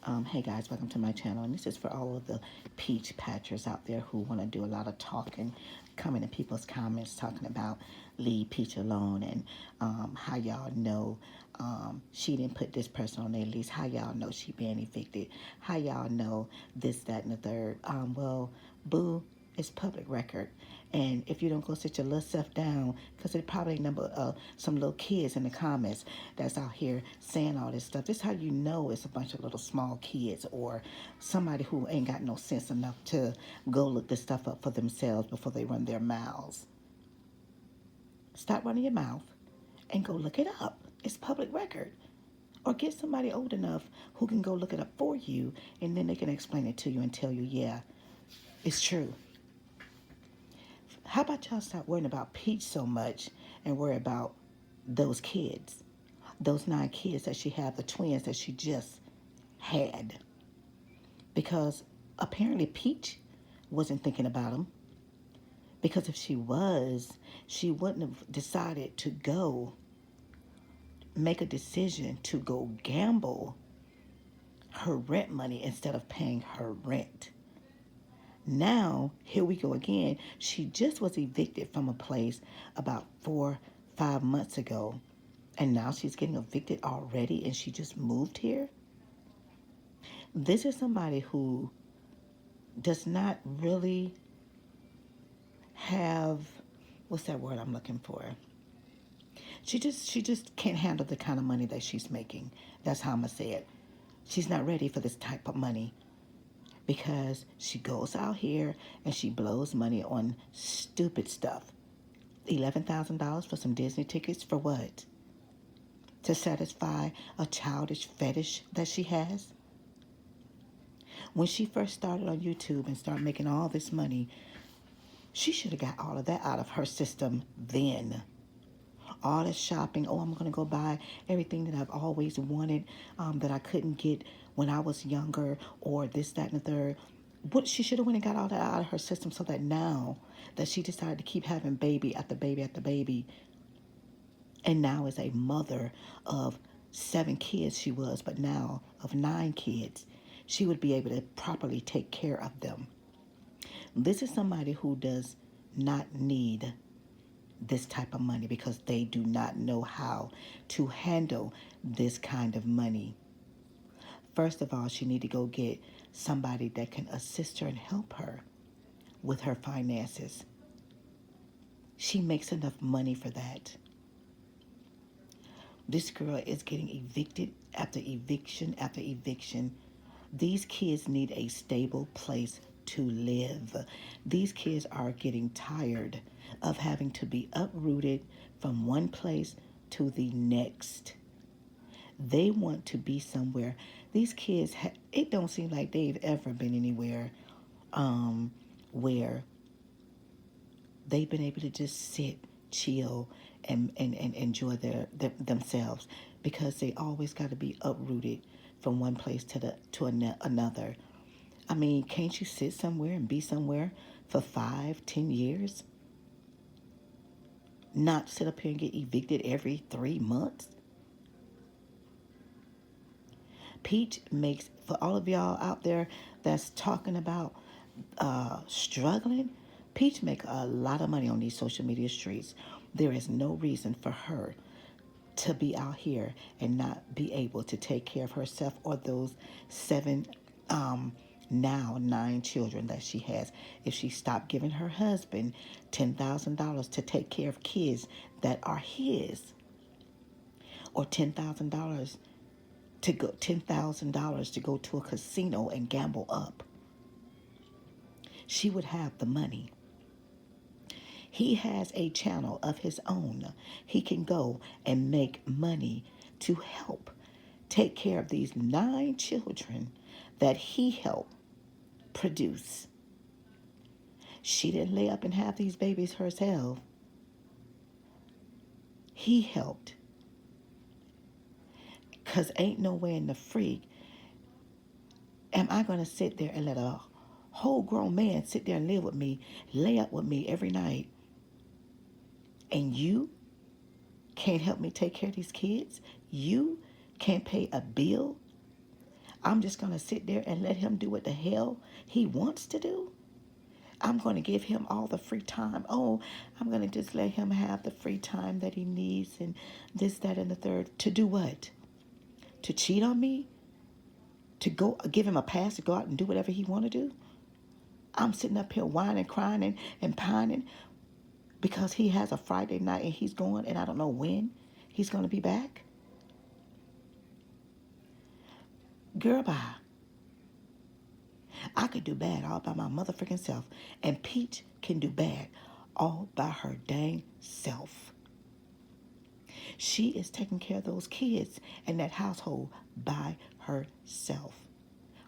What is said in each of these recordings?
Hey guys, welcome to my channel, and this is for all of the peach patchers out there who want to do a lot of talking, coming in people's comments talking about leave Peach alone and how y'all know she didn't put this person on their list, how y'all know she being evicted, how y'all know this, that, and the third. Well, boo, it's public record. And if you don't go sit your little self down, because there's probably some little kids in the comments that's out here saying all this stuff. This is how you know it's a bunch of little small kids or somebody who ain't got no sense enough to go look this stuff up for themselves before they run their mouths. Stop running your mouth and go look it up. It's public record. Or get somebody old enough who can go look it up for you, and then they can explain it to you and tell you, yeah, it's true. How about y'all stop worrying about Peach so much and worry about those kids, those 9 kids that she had, the twins that she just had? Because apparently Peach wasn't thinking about them. Because if she was, she wouldn't have decided to go make a decision to go gamble her rent money instead of paying her rent. Now, here we go again. She just was evicted from a place about 4, 5 months ago. And now she's getting evicted already and she just moved here. This is somebody who does not really have, what's that word I'm looking for? She just can't handle the kind of money that she's making. That's how I'm gonna say it. She's not ready for this type of money because she goes out here and she blows money on stupid stuff. $11,000 for some Disney tickets for what? To satisfy a childish fetish that she has? When she first started on YouTube and started making all this money, she should have got all of that out of her system then. All this shopping, oh, I'm going to go buy everything that I've always wanted that I couldn't get when I was younger, or this, that, and the third. What she should have went and got all that out of her system so that now that she decided to keep having baby after baby after baby, and now is a mother of 7 kids she was, but now of 9 kids, she would be able to properly take care of them. This is somebody who does not need this type of money because they do not know how to handle this kind of money. First of all, she need to go get somebody that can assist her and help her with her finances. She makes enough money for that. This girl is getting evicted after eviction after eviction. These kids need a stable place to live. These kids are getting tired of having to be uprooted from one place to the next. They want to be somewhere. These kids, it don't seem like they've ever been anywhere where they've been able to just sit, chill, and enjoy themselves, because they always got to be uprooted from one place to another. I mean, can't you sit somewhere and be somewhere for 5, 10 years? Not sit up here and get evicted every 3 months? Peach makes, for all of y'all out there that's talking about struggling, Peach make a lot of money on these social media streets. There is no reason for her to be out here and not be able to take care of herself or those 7, now 9 children that she has. If she stopped giving her husband $10,000 to take care of kids that are his, or $10,000 to go to a casino and gamble up, she would have the money. He has a channel of his own. He can go and make money to help take care of these 9 children that he helped produce. She didn't lay up and have these babies herself. He helped. Because ain't no way in the freak am I going to sit there and let a whole grown man sit there and live with me, lay up with me every night, and you can't help me take care of these kids? You can't pay a bill? I'm just going to sit there and let him do what the hell he wants to do? I'm going to give him all the free time. Oh, I'm going to just let him have the free time that he needs and this, that, and the third. To do what? To cheat on me? To go give him a pass to go out and do whatever he want to do? I'm sitting up here whining, crying, and pining because he has a Friday night and he's going and I don't know when he's going to be back. Girl, bye. I could do bad all by my motherfucking self. And Peach can do bad all by her dang self. She is taking care of those kids and that household by herself.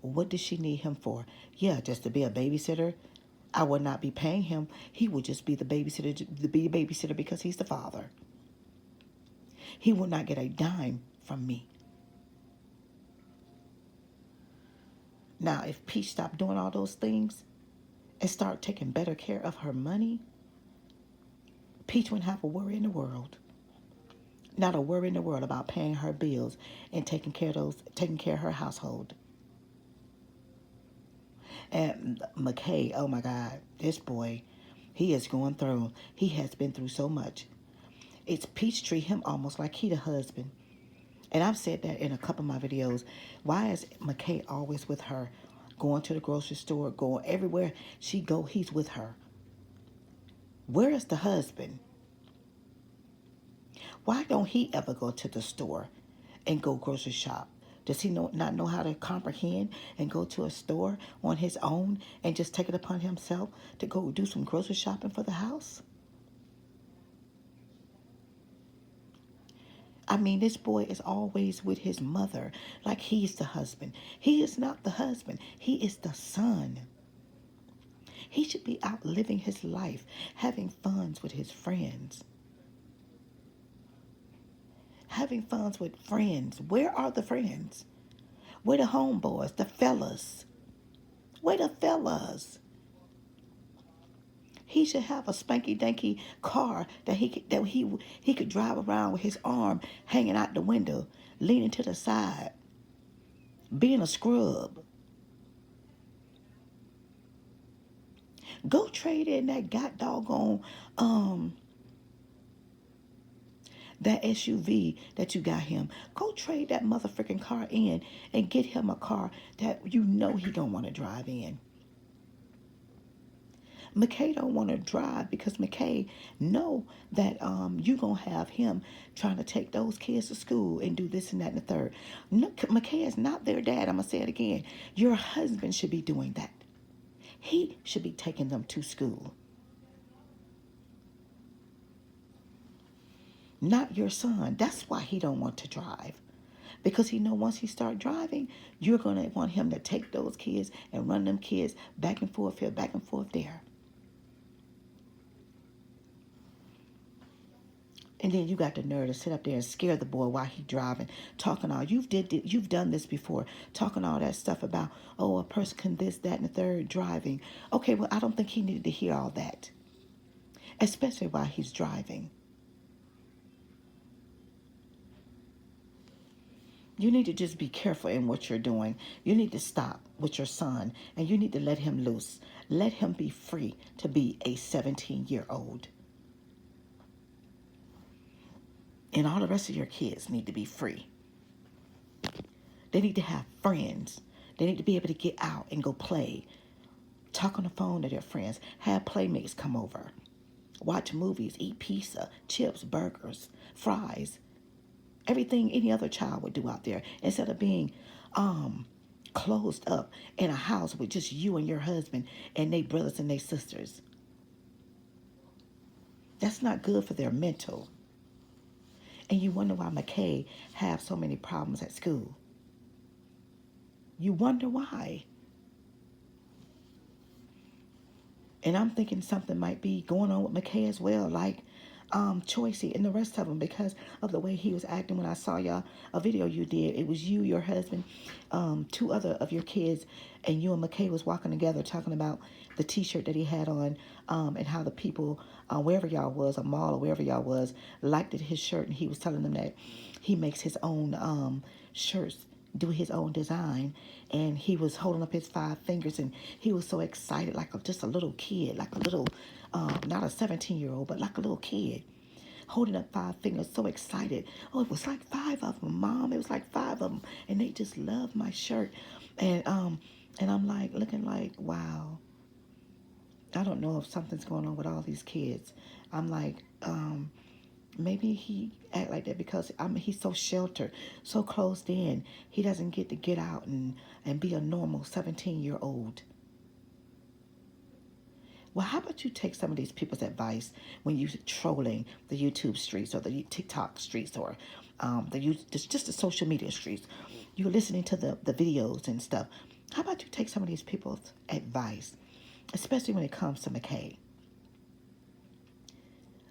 What does she need him for? Yeah, just to be a babysitter. I would not be paying him. He would just be the babysitter because he's the father. He will not get a dime from me. Now, if Peach stopped doing all those things and start taking better care of her money, Peach wouldn't have a worry in the world. Not a worry in the world about paying her bills and taking care of her household. And McKay, oh my God, this boy, he is going through. He has been through so much. It's Peach treat him almost like he the husband. And I've said that in a couple of my videos. Why is McKay always with her? Going to the grocery store, going everywhere she go, he's with her. Where is the husband? Why don't he ever go to the store and go grocery shop? Does he not know how to comprehend and go to a store on his own and just take it upon himself to go do some grocery shopping for the house? I mean, this boy is always with his mother like he's the husband. He is not the husband. He is the son. He should be out living his life, having fun with his friends. Having fun with friends. Where are the friends? Where the homeboys, the fellas? Where the fellas? He should have a spanky-danky car that he could drive around with his arm hanging out the window, leaning to the side, being a scrub. Go trade in that doggone that SUV that you got him. Go trade that motherfucking car in and get him a car that you know he don't want to drive in. McKay don't want to drive because McKay know that you going to have him trying to take those kids to school and do this and that and the third. No, McKay is not their dad. I'm going to say it again. Your husband should be doing that. He should be taking them to school. Not your son. That's why he don't want to drive. Because he know once he start driving, you're going to want him to take those kids and run them kids back and forth here, back and forth there. And then you got the nerve to sit up there and scare the boy while he driving, talking all. You've done this before, talking all that stuff about, oh, a person can this, that, and the third driving. Okay, well, I don't think he needed to hear all that, especially while he's driving. You need to just be careful in what you're doing. You need to stop with your son, and you need to let him loose. Let him be free to be a 17-year-old. And all the rest of your kids need to be free. They need to have friends. They need to be able to get out and go play. Talk on the phone to their friends. Have playmates come over. Watch movies, eat pizza, chips, burgers, fries. Everything any other child would do out there. Instead of being closed up in a house with just you and your husband and their brothers and their sisters. That's not good for their mental. And you wonder why McKay have so many problems at school. You wonder why. And I'm thinking something might be going on with McKay as well, like Choicey and the rest of them, because of the way he was acting when I saw y'all a video you did. It was you, your husband, two other of your kids, and you and McKay was walking together talking about the t-shirt that he had on, and how the people, wherever y'all was, a mall or wherever y'all was, liked his shirt, and he was telling them that he makes his own shirts do his own design, and he was holding up his 5 fingers, and he was so excited, like just a little kid, like a little, not a 17-year-old, but like a little kid, holding up 5 fingers, so excited. Oh, it was like 5 of them, Mom. It was like 5 of them, and they just loved my shirt, and I'm like looking like, wow. I don't know if something's going on with all these kids. I'm like, maybe he act like that because he's so sheltered, so closed in. He doesn't get to get out and be a normal 17-year-old. Well, how about you take some of these people's advice when you're trolling the YouTube streets or the TikTok streets or just the social media streets? You're listening to the videos and stuff. How about you take some of these people's advice, especially when it comes to McKay?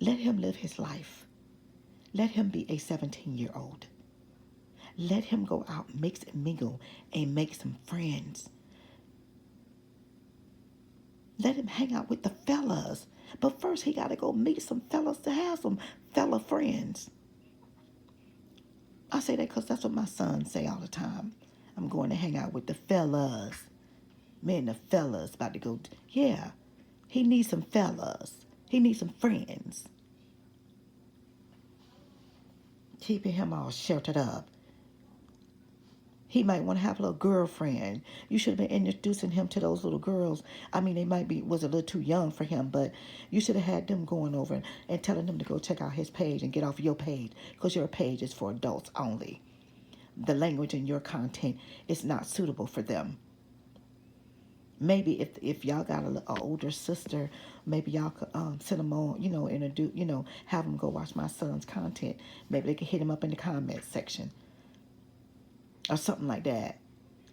Let him live his life. Let him be a 17-year-old. Let him go out, mix and mingle, and make some friends. Let him hang out with the fellas. But first, he got to go meet some fellas to have some fella friends. I say that because that's what my sons say all the time. I'm going to hang out with the fellas. Me and the fellas about to go. Yeah, he needs some fellas. He needs some friends. Keeping him all sheltered up. He might want to have a little girlfriend. You should have been introducing him to those little girls. I mean, they was a little too young for him, but you should have had them going over and telling them to go check out his page and get off your page, because your page is for adults only. The language in your content is not suitable for them. Maybe if y'all got an older sister, maybe y'all could send them on, introduce, have them go watch my son's content. Maybe they could hit him up in the comments section or something like that.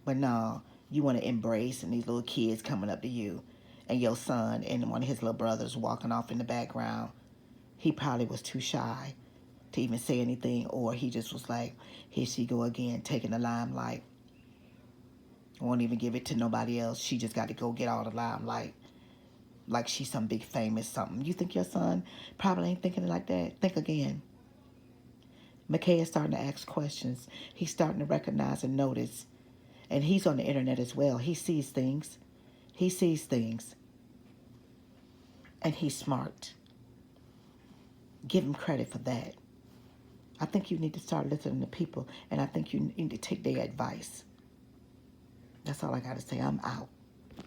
But no, you want to embrace, and these little kids coming up to you, and your son and one of his little brothers walking off in the background. He probably was too shy to even say anything, or he just was like, here she go again, taking the limelight. Won't even give it to nobody else. She just got to go get all the limelight, like she's some big famous something. You think your son probably ain't thinking like that? Think again. McKay is starting to ask questions. He's starting to recognize and notice. And he's on the internet as well. He sees things. He sees things. And he's smart. Give him credit for that. I think you need to start listening to people, and I think you need to take their advice. That's all I got to say. I'm out.